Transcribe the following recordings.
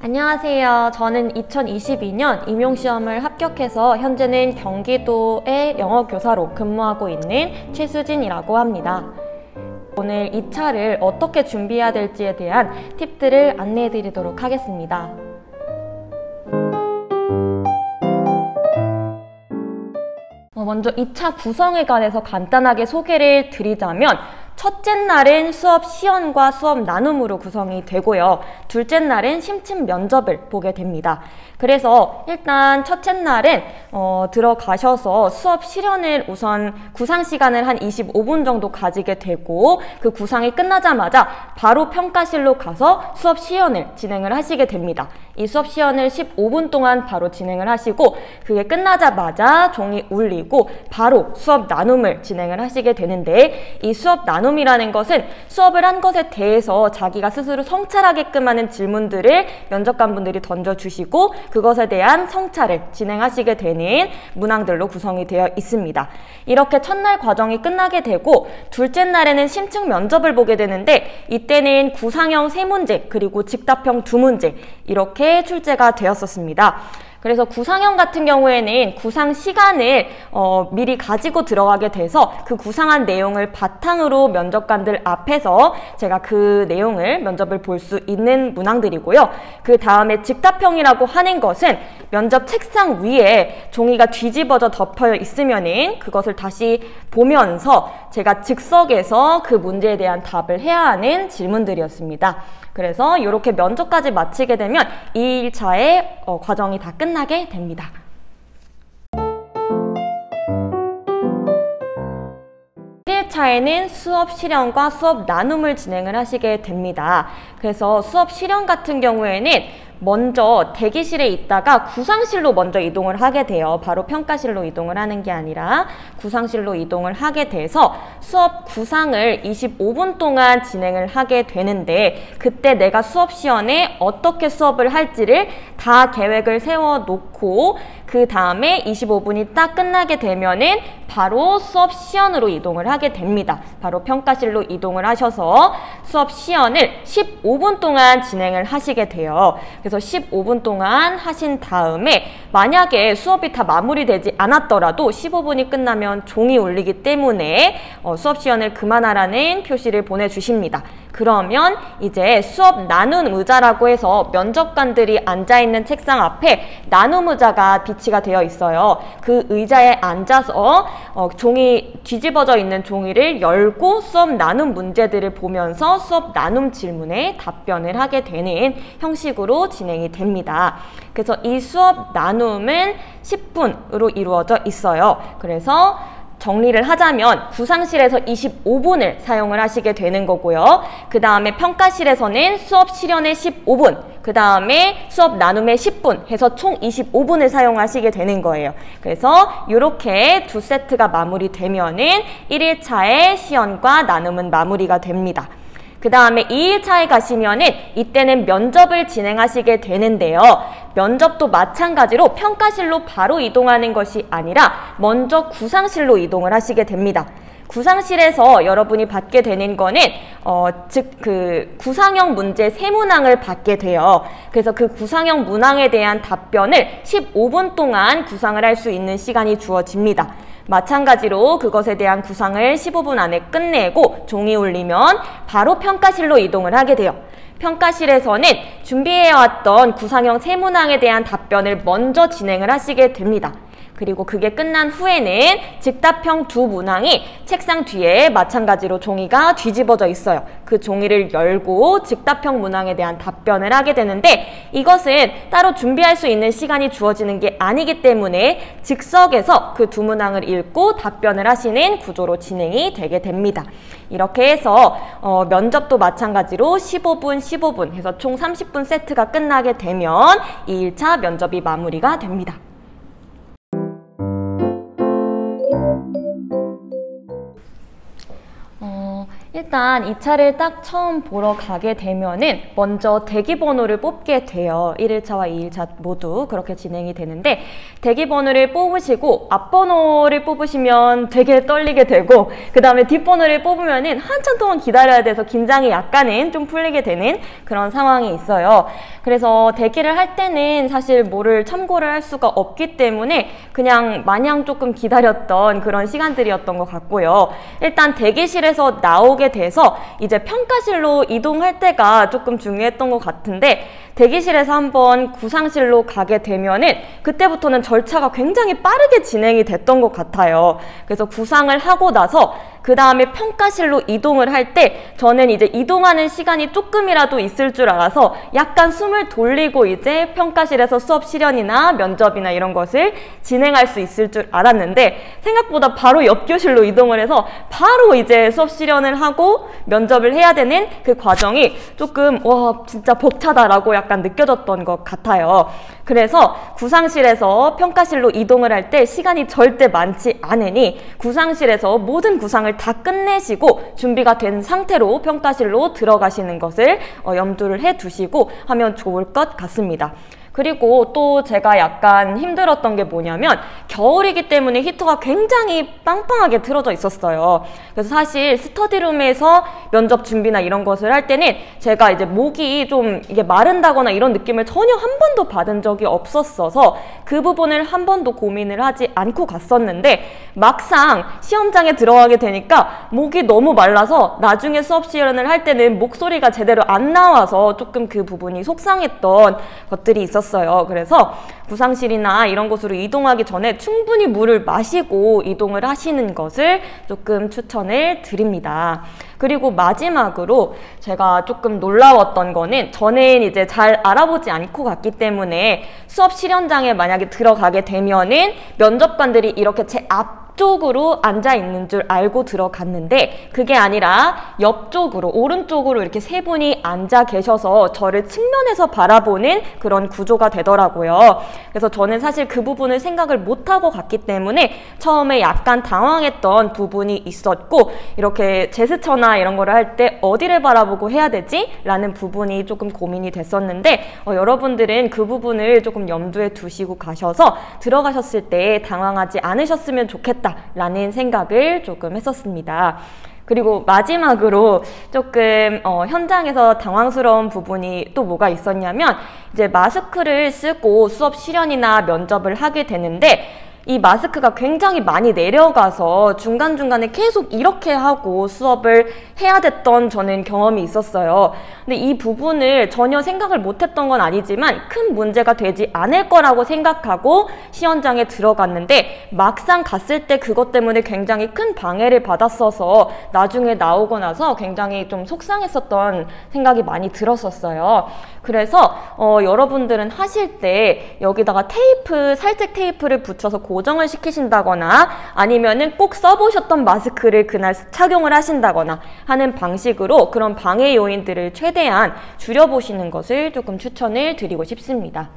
안녕하세요. 저는 2022년 임용시험을 합격해서 현재는 경기도의 영어교사로 근무하고 있는 최수진이라고 합니다. 오늘 2차를 어떻게 준비해야 될지에 대한 팁들을 안내해 드리도록 하겠습니다. 먼저 2차 구성에 관해서 간단하게 소개를 드리자면 첫째 날은 수업 시연과 수업 나눔으로 구성이 되고요. 둘째 날은 심층 면접을 보게 됩니다. 그래서 일단 첫째 날은 들어가셔서 수업 실연을 우선 구상 시간을 한 25분 정도 가지게 되고 그 구상이 끝나자마자 바로 평가실로 가서 수업 시연을 진행을 하시게 됩니다. 이 수업 시연을 15분 동안 바로 진행을 하시고 그게 끝나자마자 종이 울리고 바로 수업 나눔을 진행을 하시게 되는데 이 수업 나눔이라는 것은 수업을 한 것에 대해서 자기가 스스로 성찰하게끔 하는 질문들을 면접관분들이 던져주시고 그것에 대한 성찰을 진행하시게 되는 문항들로 구성이 되어 있습니다. 이렇게 첫날 과정이 끝나게 되고 둘째 날에는 심층 면접을 보게 되는데 이때는 구상형 3문제 그리고 직답형 2문제 이렇게 출제가 되었었습니다. 그래서 구상형 같은 경우에는 구상 시간을 미리 가지고 들어가게 돼서 그 구상한 내용을 바탕으로 면접관들 앞에서 제가 그 내용을 면접을 볼 수 있는 문항들이고요. 그 다음에 직답형이라고 하는 것은 면접 책상 위에 종이가 뒤집어져 덮여 있으면은 그것을 다시 보면서 제가 즉석에서 그 문제에 대한 답을 해야 하는 질문들이었습니다. 그래서 이렇게 면접까지 마치게 되면 2일차의 과정이 다 끝나게 됩니다. 차에는 수업 실연과 수업 나눔을 진행을 하시게 됩니다. 그래서 수업 실연 같은 경우에는 먼저 대기실에 있다가 구상실로 먼저 이동을 하게 돼요. 바로 평가실로 이동을 하는 게 아니라 구상실로 이동을 하게 돼서 수업 구상을 25분 동안 진행을 하게 되는데 그때 내가 수업 시연에 어떻게 수업을 할지를 다 계획을 세워놓고 그 다음에 25분이 딱 끝나게 되면은 바로 수업 시연으로 이동을 하게 됩니다. 바로 평가실로 이동을 하셔서 수업 시연을 15분 동안 진행을 하시게 돼요. 그래서 15분 동안 하신 다음에 만약에 수업이 다 마무리되지 않았더라도 15분이 끝나면 종이 울리기 때문에 수업 시연을 그만하라는 표시를 보내주십니다. 그러면 이제 수업 나눔 의자라고 해서 면접관들이 앉아있는 책상 앞에 나눔 의자가 비치가 되어 있어요. 그 의자에 앉아서 종이 뒤집어져 있는 종이를 열고 수업 나눔 문제들을 보면서 수업 나눔 질문에 답변을 하게 되는 형식으로 진행이 됩니다. 그래서 이 수업 나눔은 10분으로 이루어져 있어요. 그래서 정리를 하자면 구상실에서 25분을 사용을 하시게 되는 거고요. 그 다음에 평가실에서는 수업 실연의 15분, 그 다음에 수업 나눔의 10분 해서 총 25분을 사용하시게 되는 거예요. 그래서 이렇게 두 세트가 마무리되면은 1일차의 시연과 나눔은 마무리가 됩니다. 그 다음에 2일차에 가시면은 이때는 면접을 진행하시게 되는데요. 면접도 마찬가지로 평가실로 바로 이동하는 것이 아니라 먼저 구상실로 이동을 하시게 됩니다. 구상실에서 여러분이 받게 되는 거는 구상형 문제 3문항을 받게 돼요. 그래서 그 구상형 문항에 대한 답변을 15분 동안 구상을 할 수 있는 시간이 주어집니다. 마찬가지로 그것에 대한 구상을 15분 안에 끝내고 종이 울리면 바로 평가실로 이동을 하게 돼요. 평가실에서는 준비해왔던 구상형 3문항에 대한 답변을 먼저 진행을 하시게 됩니다. 그리고 그게 끝난 후에는 직답형 2문항이 책상 뒤에 마찬가지로 종이가 뒤집어져 있어요. 그 종이를 열고 직답형 문항에 대한 답변을 하게 되는데 이것은 따로 준비할 수 있는 시간이 주어지는 게 아니기 때문에 즉석에서 그 2문항을 읽고 답변을 하시는 구조로 진행이 되게 됩니다. 이렇게 해서 면접도 마찬가지로 15분, 15분 해서 총 30분 세트가 끝나게 되면 2일차 면접이 마무리가 됩니다. 일단 2차를 딱 처음 보러 가게 되면은 먼저 대기번호를 뽑게 돼요. 1일차와 2일차 모두 그렇게 진행이 되는데, 대기번호를 뽑으시고 앞번호를 뽑으시면 되게 떨리게 되고, 그 다음에 뒷번호를 뽑으면은 한참 동안 기다려야 돼서 긴장이 약간은 좀 풀리게 되는 그런 상황이 있어요. 그래서 대기를 할 때는 사실 뭐를 참고를 할 수가 없기 때문에 그냥 마냥 조금 기다렸던 그런 시간들이었던 것 같고요. 일단 대기실에서 나오게 돼서 이제 평가실로 이동할 때가 조금 중요했던 것 같은데, 대기실에서 한번 구상실로 가게 되면은 그때부터는 절차가 굉장히 빠르게 진행이 됐던 것 같아요. 그래서 구상을 하고 나서 그 다음에 평가실로 이동을 할 때 저는 이제 이동하는 시간이 조금이라도 있을 줄 알아서 약간 숨을 돌리고 이제 평가실에서 수업 실연이나 면접이나 이런 것을 진행할 수 있을 줄 알았는데, 생각보다 바로 옆 교실로 이동을 해서 바로 이제 수업 실연을 하고 면접을 해야 되는 그 과정이 조금 와 진짜 벅차다라고 약간 느껴졌던 것 같아요. 그래서 구상실에서 평가실로 이동을 할 때 시간이 절대 많지 않으니 구상실에서 모든 구상을 다 끝내시고 준비가 된 상태로 평가실로 들어가시는 것을 염두를 해 두시고 하면 좋을 것 같습니다. 그리고 또 제가 약간 힘들었던 게 뭐냐면, 겨울이기 때문에 히터가 굉장히 빵빵하게 틀어져 있었어요. 그래서 사실 스터디룸에서 면접 준비나 이런 것을 할 때는 제가 이제 목이 좀 이게 마른다거나 이런 느낌을 전혀 한 번도 받은 적이 없었어서 그 부분을 한 번도 고민을 하지 않고 갔었는데, 막상 시험장에 들어가게 되니까 목이 너무 말라서 나중에 수업 시연을 할 때는 목소리가 제대로 안 나와서 조금 그 부분이 속상했던 것들이 있었어요. 그래서 구상실이나 이런 곳으로 이동하기 전에 충분히 물을 마시고 이동을 하시는 것을 조금 추천을 드립니다. 그리고 마지막으로 제가 조금 놀라웠던 거는, 저는 이제 잘 알아보지 않고 갔기 때문에 수업 실연장에 만약에 들어가게 되면은 면접관들이 이렇게 제 앞쪽으로 앉아 있는 줄 알고 들어갔는데, 그게 아니라 옆쪽으로, 오른쪽으로 이렇게 세 분이 앉아 계셔서 저를 측면에서 바라보는 그런 구조가 되더라고요. 그래서 저는 사실 그 부분을 생각을 못하고 갔기 때문에 처음에 약간 당황했던 부분이 있었고, 이렇게 제스처나 이런 거를 할 때 어디를 바라보고 해야 되지? 라는 부분이 조금 고민이 됐었는데, 여러분들은 그 부분을 조금 염두에 두시고 가셔서 들어가셨을 때 당황하지 않으셨으면 좋겠다 라는 생각을 조금 했었습니다. 그리고 마지막으로 조금 현장에서 당황스러운 부분이 또 뭐가 있었냐면, 이제 마스크를 쓰고 수업 실연이나 면접을 하게 되는데, 이 마스크가 굉장히 많이 내려가서 중간중간에 계속 이렇게 하고 수업을 해야 됐던 저는 경험이 있었어요. 근데 이 부분을 전혀 생각을 못했던 건 아니지만 큰 문제가 되지 않을 거라고 생각하고 시연장에 들어갔는데, 막상 갔을 때 그것 때문에 굉장히 큰 방해를 받았어서 나중에 나오고 나서 굉장히 좀 속상했었던 생각이 많이 들었었어요. 그래서 여러분들은 하실 때 여기다가 테이프, 살색 테이프를 붙여서 고정을 시키신다거나 아니면은 꼭 써보셨던 마스크를 그날 착용을 하신다거나 하는 방식으로 그런 방해 요인들을 최대한 줄여보시는 것을 조금 추천을 드리고 싶습니다.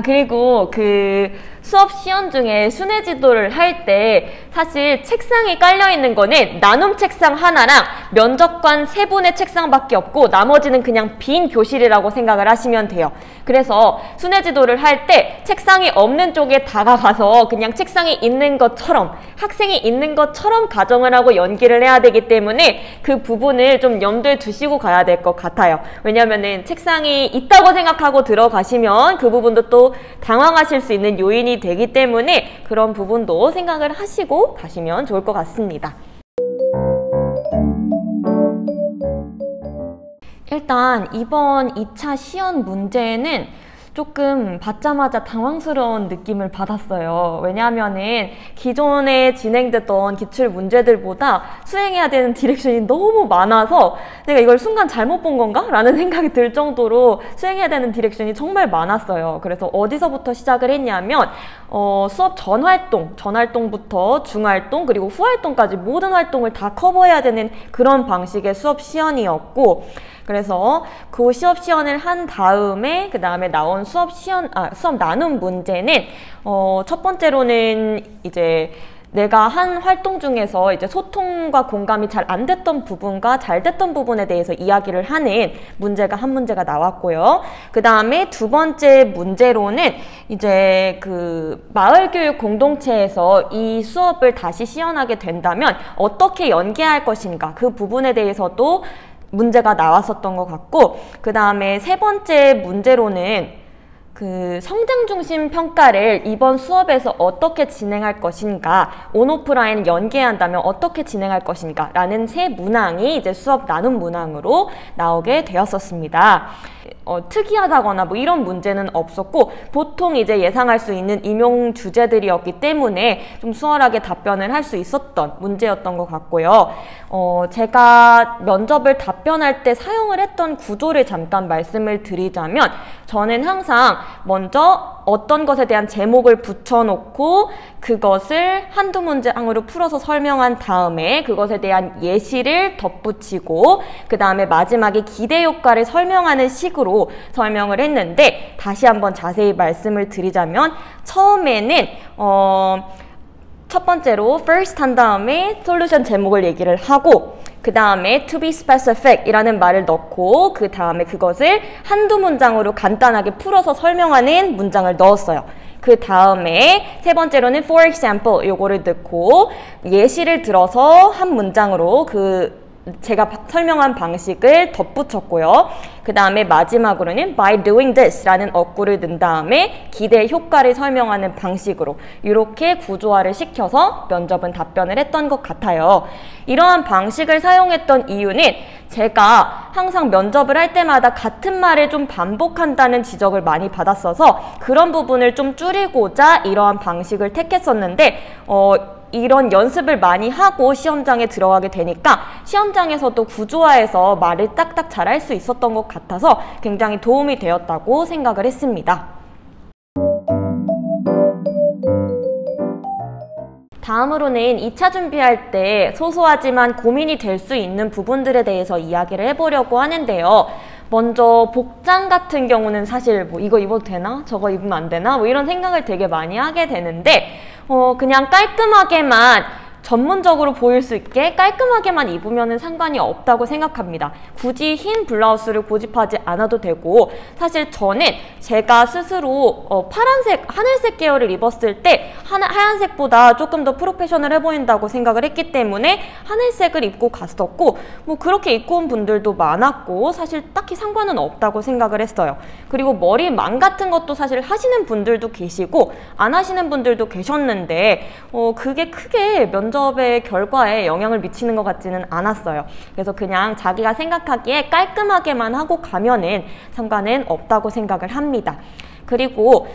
그리고 그 수업 시연 중에 순회 지도를 할 때 사실 책상이 깔려 있는 거는 나눔 책상 하나랑 면접관 3분의 책상밖에 없고 나머지는 그냥 빈 교실이라고 생각을 하시면 돼요. 그래서 순회 지도를 할 때 책상이 없는 쪽에 다가가서 그냥 책상이 있는 것처럼, 학생이 있는 것처럼 가정을 하고 연기를 해야 되기 때문에 그 부분을 좀 염두에 두시고 가야 될 것 같아요. 왜냐면은 책상이 있다고 생각하고 들어가시면 그 부분도 또 당황하실 수 있는 요인이 되기 때문에 그런 부분도 생각을 하시고 가시면 좋을 것 같습니다. 일단 이번 2차 시연 문제는 조금 받자마자 당황스러운 느낌을 받았어요. 왜냐하면은 기존에 진행됐던 기출 문제들보다 수행해야 되는 디렉션이 너무 많아서 내가 이걸 순간 잘못 본 건가? 라는 생각이 들 정도로 수행해야 되는 디렉션이 정말 많았어요. 그래서 어디서부터 시작을 했냐면 수업 전활동부터 중활동 그리고 후활동까지 모든 활동을 다 커버해야 되는 그런 방식의 수업 시연이었고, 그래서 그 수업 시연을 한 다음에 그 다음에 나온 수업 나눔 문제는 첫 번째로는 이제 내가 한 활동 중에서 이제 소통과 공감이 잘 안 됐던 부분과 잘 됐던 부분에 대해서 이야기를 하는 문제가 한 문제가 나왔고요. 그 다음에 두 번째 문제로는 이제 그 마을교육 공동체에서 이 수업을 다시 시연하게 된다면 어떻게 연계할 것인가, 그 부분에 대해서도 문제가 나왔었던 것 같고, 그 다음에 세 번째 문제로는 그 성장 중심 평가를 이번 수업에서 어떻게 진행할 것인가, 온오프라인을 연계한다면 어떻게 진행할 것인가 라는 세 문항이 이제 수업 나눔 문항으로 나오게 되었었습니다. 특이하다거나 뭐 이런 문제는 없었고, 보통 이제 예상할 수 있는 임용 주제들이었기 때문에 좀 수월하게 답변을 할 수 있었던 문제였던 것 같고요. 제가 면접을 답변할 때 사용을 했던 구조를 잠깐 말씀을 드리자면, 저는 항상 먼저 어떤 것에 대한 제목을 붙여놓고 그것을 한두 문장으로 풀어서 설명한 다음에 그것에 대한 예시를 덧붙이고, 그 다음에 마지막에 기대 효과를 설명하는 식으로 설명을 했는데, 다시 한번 자세히 말씀을 드리자면, 처음에는 첫 번째로 first 한 다음에 솔루션 제목을 얘기를 하고, 그 다음에 to be specific 이라는 말을 넣고, 그 다음에 그것을 한두 문장으로 간단하게 풀어서 설명하는 문장을 넣었어요. 그 다음에 세 번째로는 for example 요거를 넣고 예시를 들어서 한 문장으로 제가 설명한 방식을 덧붙였고요. 그 다음에 마지막으로는 by doing this 라는 어구를 넣은 다음에 기대 효과를 설명하는 방식으로 이렇게 구조화를 시켜서 면접은 답변을 했던 것 같아요. 이러한 방식을 사용했던 이유는 제가 항상 면접을 할 때마다 같은 말을 좀 반복한다는 지적을 많이 받았어서 그런 부분을 좀 줄이고자 이러한 방식을 택했었는데, 이런 연습을 많이 하고 시험장에 들어가게 되니까 시험장에서도 구조화해서 말을 딱딱 잘할 수 있었던 것 같아서 굉장히 도움이 되었다고 생각을 했습니다. 다음으로는 2차 준비할 때 소소하지만 고민이 될 수 있는 부분들에 대해서 이야기를 해보려고 하는데요. 먼저 복장 같은 경우는 사실 뭐 이거 입어도 되나? 저거 입으면 안 되나? 뭐 이런 생각을 되게 많이 하게 되는데, 그냥 깔끔하게만 전문적으로 보일 수 있게 깔끔하게만 입으면 상관이 없다고 생각합니다. 굳이 흰 블라우스를 고집하지 않아도 되고, 사실 저는 제가 스스로 파란색, 하늘색 계열을 입었을 때 하얀색보다 조금 더 프로페셔널해 보인다고 생각을 했기 때문에 하늘색을 입고 갔었고, 뭐 그렇게 입고 온 분들도 많았고 사실 딱히 상관은 없다고 생각을 했어요. 그리고 머리망 같은 것도 사실 하시는 분들도 계시고 안 하시는 분들도 계셨는데 그게 크게 면접의 결과에 영향을 미치는 것 같지는 않았어요. 그래서 그냥 자기가 생각하기에 깔끔하게만 하고 가면은 상관은 없다고 생각을 합니다. 그리고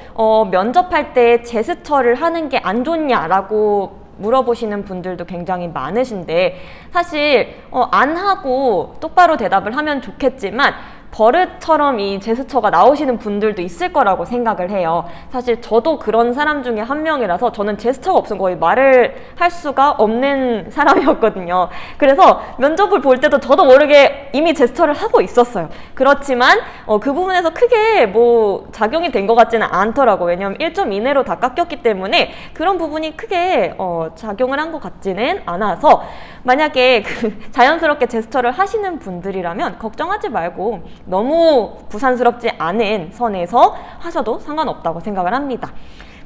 면접할 때 제스처를 하는 게 안 좋냐라고 물어보시는 분들도 굉장히 많으신데, 사실 안 하고 똑바로 대답을 하면 좋겠지만 버릇처럼 이 제스처가 나오시는 분들도 있을 거라고 생각을 해요. 사실 저도 그런 사람 중에 한 명이라서 저는 제스처가 없으면 거의 말을 할 수가 없는 사람이었거든요. 그래서 면접을 볼 때도 저도 모르게 이미 제스처를 하고 있었어요. 그렇지만 그 부분에서 크게 뭐 작용이 된 것 같지는 않더라고요. 왜냐하면 1점 이내로 다 깎였기 때문에 그런 부분이 크게 작용을 한 것 같지는 않아서, 만약에 자연스럽게 제스처를 하시는 분들이라면 걱정하지 말고 너무 부산스럽지 않은 선에서 하셔도 상관없다고 생각을 합니다.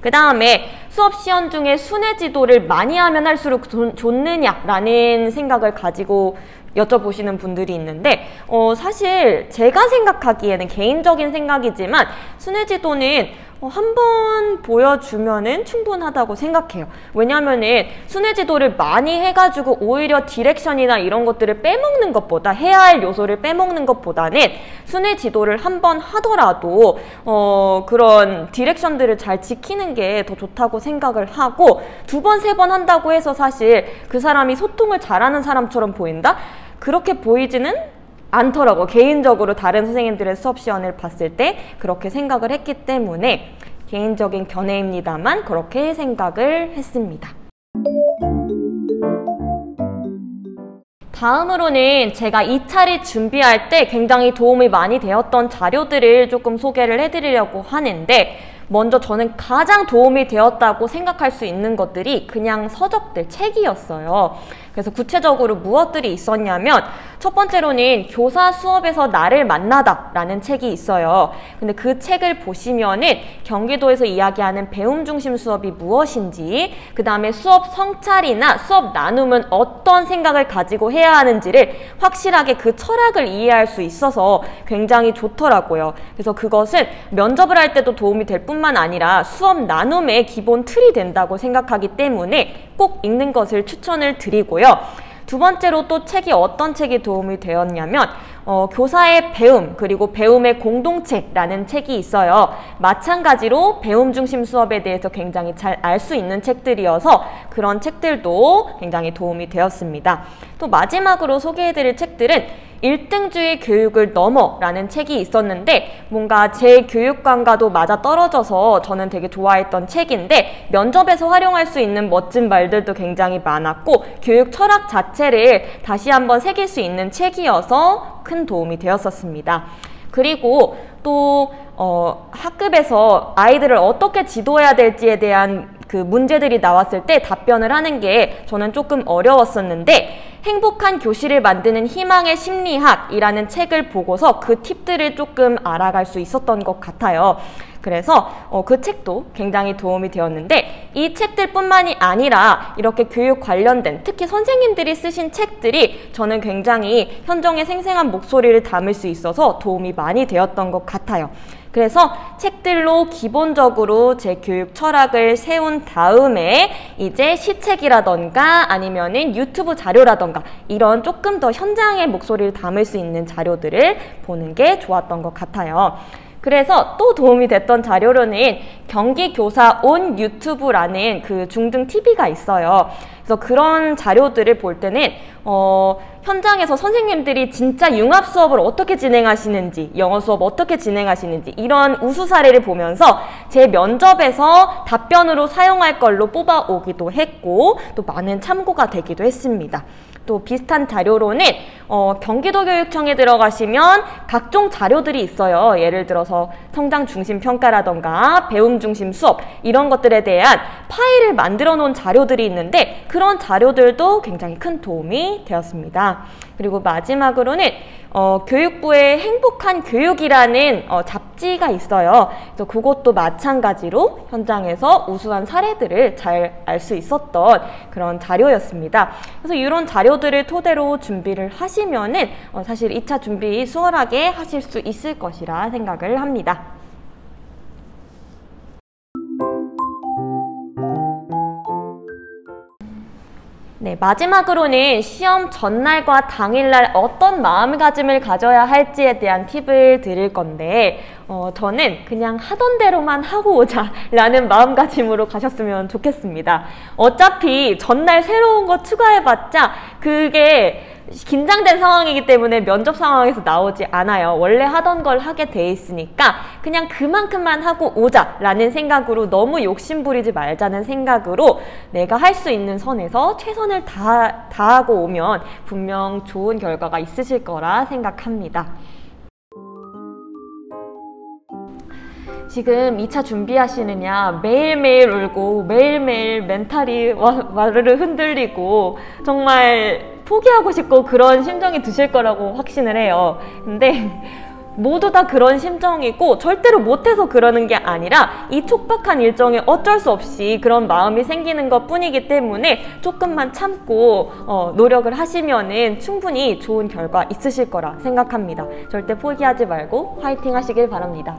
그 다음에 수업 시연 중에 순회 지도를 많이 하면 할수록 좋느냐라는 생각을 가지고 여쭤보시는 분들이 있는데, 사실 제가 생각하기에는 개인적인 생각이지만 순회 지도는 한 번 보여주면은 충분하다고 생각해요. 왜냐면은 순회 지도를 많이 해가지고 오히려 디렉션이나 이런 것들을 빼먹는 것보다, 해야 할 요소를 빼먹는 것보다는 순회 지도를 한 번 하더라도 그런 디렉션들을 잘 지키는 게 더 좋다고 생각을 하고, 두 번, 세 번 한다고 해서 사실 그 사람이 소통을 잘하는 사람처럼 보인다? 그렇게 보이지는 않더라고. 개인적으로 다른 선생님들의 수업 시연을 봤을 때 그렇게 생각을 했기 때문에, 개인적인 견해입니다만 그렇게 생각을 했습니다. 다음으로는 제가 2차를 준비할 때 굉장히 도움이 많이 되었던 자료들을 조금 소개를 해드리려고 하는데, 먼저 저는 가장 도움이 되었다고 생각할 수 있는 것들이 그냥 서적들, 책이었어요. 그래서 구체적으로 무엇들이 있었냐면 첫 번째로는 교사 수업에서 나를 만나다 라는 책이 있어요. 근데 그 책을 보시면은 경기도에서 이야기하는 배움 중심 수업이 무엇인지, 그 다음에 수업 성찰이나 수업 나눔은 어떤 생각을 가지고 해야 하는지를 확실하게 그 철학을 이해할 수 있어서 굉장히 좋더라고요. 그래서 그것은 면접을 할 때도 도움이 될 뿐만 아니라 수업 나눔의 기본 틀이 된다고 생각하기 때문에 꼭 읽는 것을 추천을 드리고요. 두 번째로 또 책이 어떤 책이 도움이 되었냐면 교사의 배움 그리고 배움의 공동체라는 책이 있어요. 마찬가지로 배움 중심 수업에 대해서 굉장히 잘 알 수 있는 책들이어서 그런 책들도 굉장히 도움이 되었습니다. 또 마지막으로 소개해드릴 책들은 1등주의 교육을 넘어 라는 책이 있었는데 뭔가 제 교육관과도 맞아 떨어져서 저는 되게 좋아했던 책인데 면접에서 활용할 수 있는 멋진 말들도 굉장히 많았고 교육 철학 자체를 다시 한번 새길 수 있는 책이어서 큰 도움이 되었었습니다. 그리고 또 학급에서 아이들을 어떻게 지도해야 될지에 대한 그 문제들이 나왔을 때 답변을 하는 게 저는 조금 어려웠었는데 행복한 교실을 만드는 희망의 심리학이라는 책을 보고서 그 팁들을 조금 알아갈 수 있었던 것 같아요. 그래서 그 책도 굉장히 도움이 되었는데 이 책들 뿐만이 아니라 이렇게 교육 관련된 특히 선생님들이 쓰신 책들이 저는 굉장히 현정의 생생한 목소리를 담을 수 있어서 도움이 많이 되었던 것 같아요. 그래서 책들로 기본적으로 제 교육 철학을 세운 다음에 이제 시책이라던가 아니면은 유튜브 자료라던가 이런 조금 더 현장의 목소리를 담을 수 있는 자료들을 보는 게 좋았던 것 같아요. 그래서 또 도움이 됐던 자료로는 경기교사 온 유튜브라는 그 중등 TV가 있어요. 그래서 그런 자료들을 볼 때는 현장에서 선생님들이 진짜 융합 수업을 어떻게 진행하시는지, 영어 수업 어떻게 진행하시는지 이런 우수 사례를 보면서 제 면접에서 답변으로 사용할 걸로 뽑아오기도 했고 또 많은 참고가 되기도 했습니다. 또 비슷한 자료로는 경기도교육청에 들어가시면 각종 자료들이 있어요. 예를 들어서 성장 중심 평가라던가 배움 중심 수업 이런 것들에 대한 파일을 만들어 놓은 자료들이 있는데 그런 자료들도 굉장히 큰 도움이 되었습니다. 그리고 마지막으로는 교육부의 행복한 교육이라는 잡지가 있어요. 그래서 그것도 마찬가지로 현장에서 우수한 사례들을 잘 알 수 있었던 그런 자료였습니다. 그래서 이런 자료들을 토대로 준비를 하시면은 사실 2차 준비 수월하게 하실 수 있을 것이라 생각을 합니다. 네, 마지막으로는 시험 전날과 당일날 어떤 마음가짐을 가져야 할지에 대한 팁을 드릴 건데 저는 그냥 하던 대로만 하고 오자 라는 마음가짐으로 가셨으면 좋겠습니다. 어차피 전날 새로운 거 추가해봤자 그게 긴장된 상황이기 때문에 면접 상황에서 나오지 않아요. 원래 하던 걸 하게 돼 있으니까 그냥 그만큼만 하고 오자 라는 생각으로 너무 욕심부리지 말자는 생각으로 내가 할 수 있는 선에서 최선을 다하고 오면 분명 좋은 결과가 있으실 거라 생각합니다. 지금 2차 준비하시느냐 매일매일 울고 매일매일 멘탈이 와르르 흔들리고 정말 포기하고 싶고 그런 심정이 드실 거라고 확신을 해요. 근데 모두 다 그런 심정이고 절대로 못해서 그러는 게 아니라 이 촉박한 일정에 어쩔 수 없이 그런 마음이 생기는 것 뿐이기 때문에 조금만 참고 노력을 하시면은 충분히 좋은 결과 있으실 거라 생각합니다. 절대 포기하지 말고 화이팅 하시길 바랍니다.